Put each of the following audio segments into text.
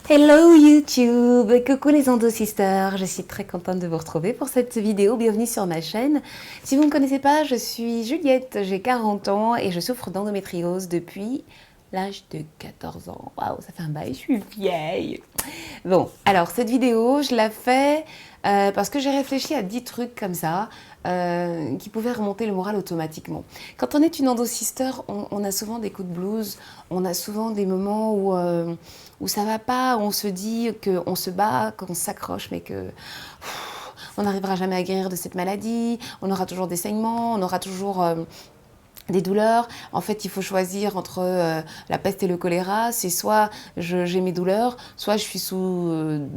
Hello YouTube, coucou les Endo Sisters, je suis très contente de vous retrouver pour cette vidéo, bienvenue sur ma chaîne. Si vous ne me connaissez pas, je suis Juliette, j'ai 40 ans et je souffre d'endométriose depuis l'âge de 14 ans. Waouh, ça fait un bail, je suis vieille. Bon, alors cette vidéo, je la fais parce que j'ai réfléchi à 10 trucs comme ça qui pouvaient remonter le moral automatiquement. Quand on est une endo-sister, on a souvent des coups de blues, on a souvent des moments où ça va pas, où on se dit qu'on se bat, qu'on s'accroche, mais que on n'arrivera jamais à guérir de cette maladie, on aura toujours des saignements, on aura toujours des douleurs. En fait, il faut choisir entre la peste et le choléra. C'est soit j'ai mes douleurs, soit je suis sous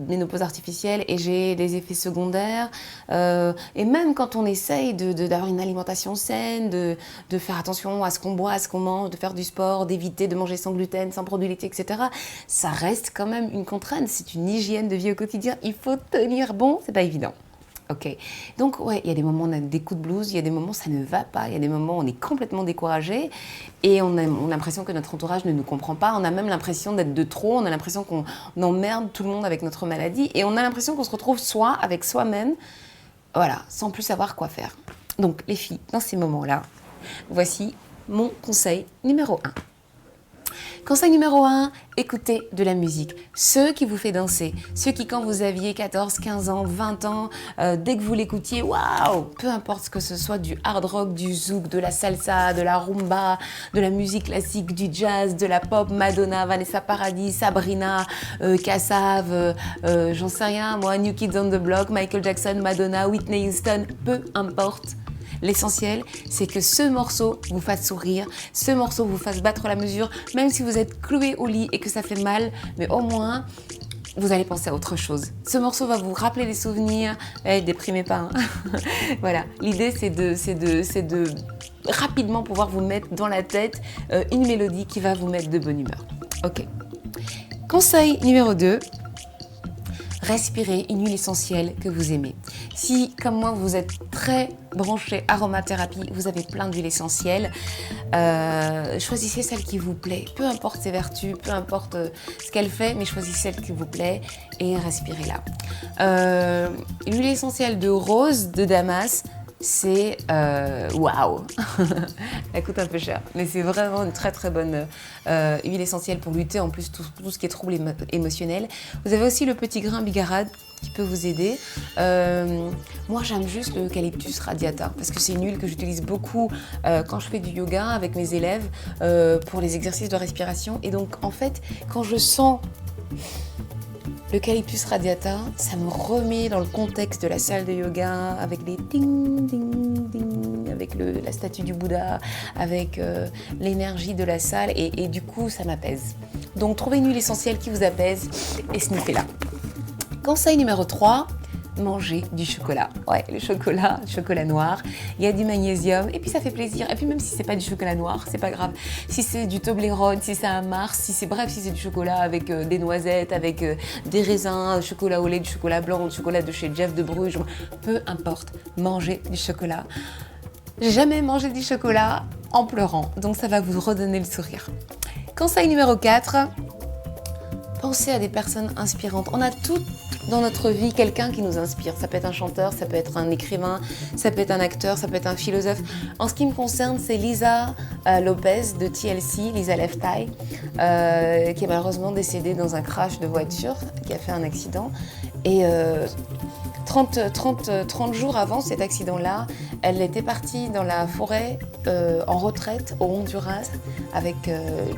ménopause artificielle et j'ai des effets secondaires. Et même quand on essaye d'avoir une alimentation saine, de faire attention à ce qu'on boit, à ce qu'on mange, de faire du sport, d'éviter de manger sans gluten, sans produits laitiers, etc., ça reste quand même une contrainte. C'est une hygiène de vie au quotidien. Il faut tenir bon, c'est pas évident. Ok, donc ouais, il y a des moments où on a des coups de blues, il y a des moments où ça ne va pas, il y a des moments où on est complètement découragé et on a l'impression que notre entourage ne nous comprend pas, on a même l'impression d'être de trop, on a l'impression qu'on emmerde tout le monde avec notre maladie et on a l'impression qu'on se retrouve soi avec soi-même, voilà, sans plus savoir quoi faire. Donc les filles, dans ces moments-là, voici mon conseil numéro 1. Conseil numéro 1, écoutez de la musique. Ceux qui vous fait danser, ceux qui quand vous aviez 14, 15 ans, 20 ans, dès que vous l'écoutiez, waouh, peu importe ce que ce soit, du hard rock, du zouk, de la salsa, de la rumba, de la musique classique, du jazz, de la pop, Madonna, Vanessa Paradis, Sabrina, Kassav, j'en sais rien, moi, New Kids on the Block, Michael Jackson, Madonna, Whitney Houston, peu importe. L'essentiel, c'est que ce morceau vous fasse sourire, ce morceau vous fasse battre la mesure, même si vous êtes cloué au lit et que ça fait mal, mais au moins, vous allez penser à autre chose. Ce morceau va vous rappeler des souvenirs, déprimez pas, hein. Voilà, l'idée c'est de rapidement pouvoir vous mettre dans la tête une mélodie qui va vous mettre de bonne humeur. Ok. Conseil numéro 2. Respirez une huile essentielle que vous aimez. Si, comme moi, vous êtes très branché aromathérapie, vous avez plein d'huiles essentielles, choisissez celle qui vous plaît. Peu importe ses vertus, peu importe ce qu'elle fait, mais choisissez celle qui vous plaît et respirez-la. L'huile essentielle de rose de Damas, c'est waouh. Elle coûte un peu cher, mais c'est vraiment une très très bonne huile essentielle pour lutter en plus tout ce qui est trouble émotionnel. Vous avez aussi le petit grain bigarade qui peut vous aider. Moi j'aime juste l'eucalyptus radiata parce que c'est une huile que j'utilise beaucoup quand je fais du yoga avec mes élèves pour les exercices de respiration. Et donc en fait quand je sens l'eucalyptus radiata, ça me remet dans le contexte de la salle de yoga avec les ding ding ding, avec la statue du Bouddha, avec l'énergie de la salle et du coup ça m'apaise. Donc trouvez une huile essentielle qui vous apaise et sniffez-la. Conseil numéro 3. Manger du chocolat. Ouais, le chocolat noir, il y a du magnésium et puis ça fait plaisir. Et puis même si c'est pas du chocolat noir, c'est pas grave. Si c'est du Toblerone, si c'est un Mars, si c'est du chocolat avec des noisettes, avec des raisins, chocolat au lait, du chocolat blanc, du chocolat de chez Jeff de Bruges, peu importe, mangez du chocolat. J'ai jamais mangé du chocolat en pleurant, donc ça va vous redonner le sourire. Conseil numéro 4. Pensez à des personnes inspirantes. On a toutes dans notre vie quelqu'un qui nous inspire. Ça peut être un chanteur, ça peut être un écrivain, ça peut être un acteur, ça peut être un philosophe. En ce qui me concerne, c'est Lisa Lopez de TLC, Lisa Left Eye, qui est malheureusement décédée dans un crash de voiture, qui a fait un accident. Et 30 jours avant cet accident-là, elle était partie dans la forêt en retraite au Honduras avec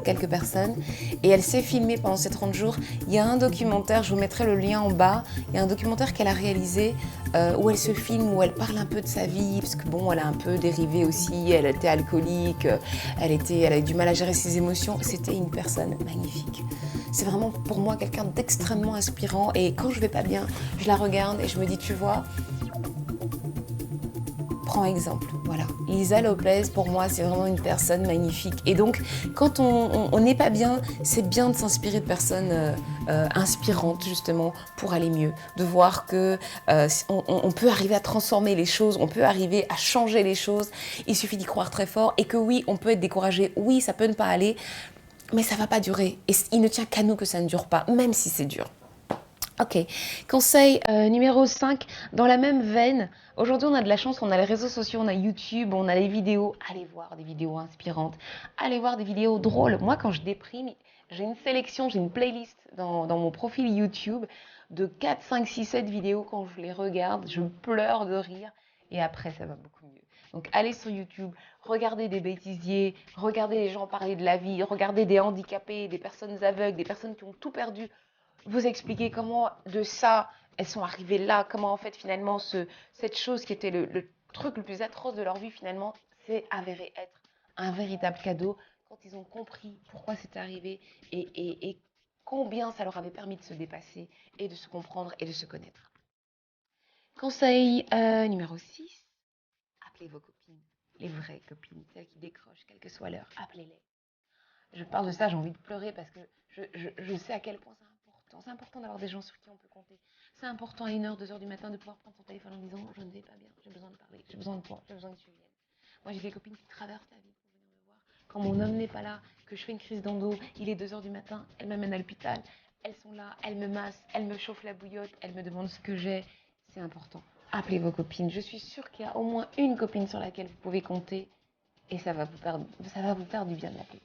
quelques personnes et elle s'est filmée pendant ces 30 jours. Il y a un documentaire, je vous mettrai le lien en bas, il y a un documentaire qu'elle a réalisé où elle se filme, où elle parle un peu de sa vie, parce que bon, elle a un peu dérivé aussi, elle était alcoolique, elle a eu du mal à gérer ses émotions. C'était une personne magnifique. C'est vraiment pour moi quelqu'un d'extrêmement inspirant et quand je vais pas bien, je la regarde et je me dis, tu vois, prends exemple, voilà. Lisa Lopez, pour moi, c'est vraiment une personne magnifique. Et donc, quand on n'est pas bien, c'est bien de s'inspirer de personnes inspirantes, justement, pour aller mieux. De voir que on peut arriver à transformer les choses, on peut arriver à changer les choses. Il suffit d'y croire très fort et que oui, on peut être découragé, oui, ça peut ne pas aller. mais ça ne va pas durer. Et il ne tient qu'à nous que ça ne dure pas, même si c'est dur. Ok, conseil numéro 5, dans la même veine, aujourd'hui on a de la chance, on a les réseaux sociaux, on a YouTube, on a les vidéos, allez voir des vidéos inspirantes, allez voir des vidéos drôles. Moi quand je déprime, j'ai une sélection, j'ai une playlist dans mon profil YouTube de 4, 5, 6, 7 vidéos. Quand je les regarde, je pleure de rire et après ça va beaucoup mieux. Donc allez sur YouTube, regardez des bêtisiers, regardez les gens parler de la vie, regardez des handicapés, des personnes aveugles, des personnes qui ont tout perdu, vous expliquer comment de ça, elles sont arrivées là, comment en fait finalement cette chose qui était le truc le plus atroce de leur vie finalement s'est avéré être un véritable cadeau quand ils ont compris pourquoi c'était arrivé et combien ça leur avait permis de se dépasser et de se comprendre et de se connaître. Conseil numéro 6, appelez vos copines, les vraies copines, celles qui décrochent, quelle que soit l'heure, appelez-les. Je parle de ça, j'ai envie de pleurer parce que je sais à quel point c'est important. C'est important d'avoir des gens sur qui on peut compter. C'est important à 1h, 2h du matin de pouvoir prendre son téléphone en disant je ne vais pas bien, j'ai besoin de parler, j'ai besoin de toi, j'ai besoin que tu viennes. Moi j'ai des copines qui traversent la vie pour venir me voir. Quand mon homme n'est pas là, que je fais une crise d'endo, il est 2h du matin, elles m'amènent à l'hôpital. Elles sont là, elles me massent, elles me chauffent la bouillotte, elles me demandent ce que j'ai. C'est important. Appelez vos copines. Je suis sûre qu'il y a au moins une copine sur laquelle vous pouvez compter et ça va vous faire du bien de l'appeler.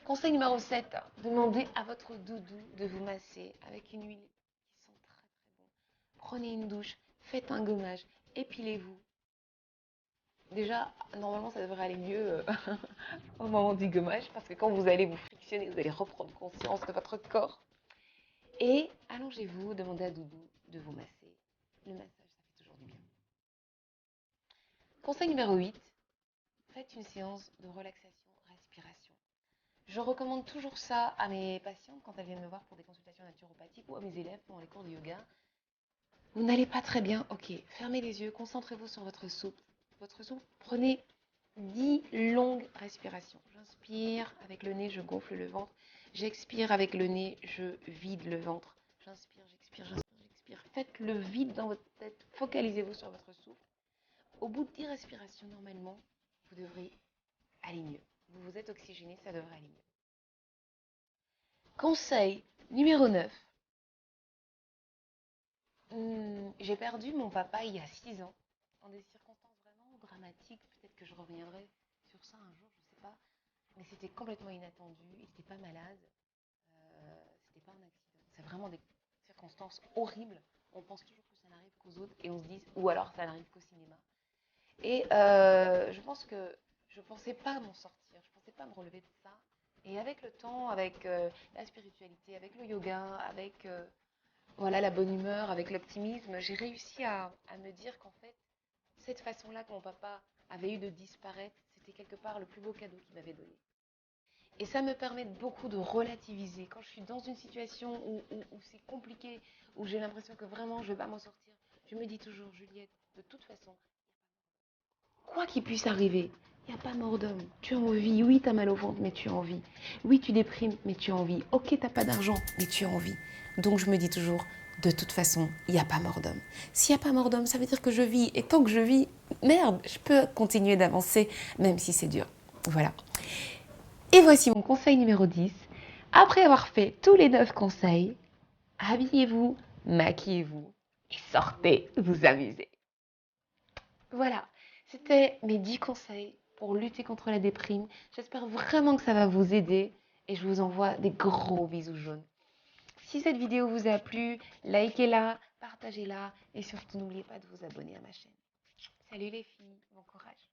Conseil numéro 7, demandez à votre doudou de vous masser avec une huile qui sent très très bon. Prenez une douche, faites un gommage, épilez-vous. Déjà, normalement, ça devrait aller mieux au moment du gommage parce que quand vous allez vous frictionner, vous allez reprendre conscience de votre corps. Et allongez-vous, demandez à doudou de vous masser. Le massage, ça fait toujours du bien. Conseil numéro 8, faites une séance de relaxation, respiration. Je recommande toujours ça à mes patientes quand elles viennent me voir pour des consultations naturopathiques ou à mes élèves pendant les cours de yoga. Vous n'allez pas très bien, ok, fermez les yeux, concentrez-vous sur votre souffle. Prenez 10 longues respirations. J'inspire avec le nez, je gonfle le ventre. J'expire avec le nez, je vide le ventre. J'inspire, j'expire, j'inspire, j'expire. Faites le vide dans votre tête, focalisez-vous sur votre souffle. Au bout de 10 respirations, normalement, vous devrez aller mieux. Vous vous êtes oxygéné, ça devrait aller mieux. Conseil numéro 9. J'ai perdu mon papa il y a 6 ans, dans des circonstances vraiment dramatiques. Peut-être que je reviendrai sur ça un jour, je ne sais pas. Mais c'était complètement inattendu, il n'était pas malade, c'était pas un accident. C'est vraiment des circonstances horribles. On pense toujours que ça n'arrive qu'aux autres et on se dit, ou alors ça n'arrive qu'au cinéma. Et je pense que je ne pensais pas m'en sortir, je ne pensais pas me relever de ça. Et avec le temps, avec la spiritualité, avec le yoga, avec voilà, la bonne humeur, avec l'optimisme, j'ai réussi à me dire qu'en fait, cette façon-là que mon papa avait eu de disparaître, c'était quelque part le plus beau cadeau qu'il m'avait donné. Et ça me permet beaucoup de relativiser. Quand je suis dans une situation où c'est compliqué, où j'ai l'impression que vraiment je ne vais pas m'en sortir, je me dis toujours, Juliette, de toute façon, quoi qu'il puisse arriver, il n'y a pas mort d'homme. Tu as envie. Oui, tu as mal au ventre, mais tu as envie. Oui, tu déprimes, mais tu as envie. Ok, tu n'as pas d'argent, mais tu as envie. Donc je me dis toujours, de toute façon, il n'y a pas mort d'homme. S'il n'y a pas mort d'homme, ça veut dire que je vis. Et tant que je vis, merde, je peux continuer d'avancer, même si c'est dur. Voilà. Et voici mon conseil numéro 10. Après avoir fait tous les 9 conseils, habillez-vous, maquillez-vous et sortez vous amuser. Voilà, c'était mes 10 conseils pour lutter contre la déprime. J'espère vraiment que ça va vous aider et je vous envoie des gros bisous jaunes. Si cette vidéo vous a plu, likez-la, partagez-la et surtout n'oubliez pas de vous abonner à ma chaîne. Salut les filles, bon courage.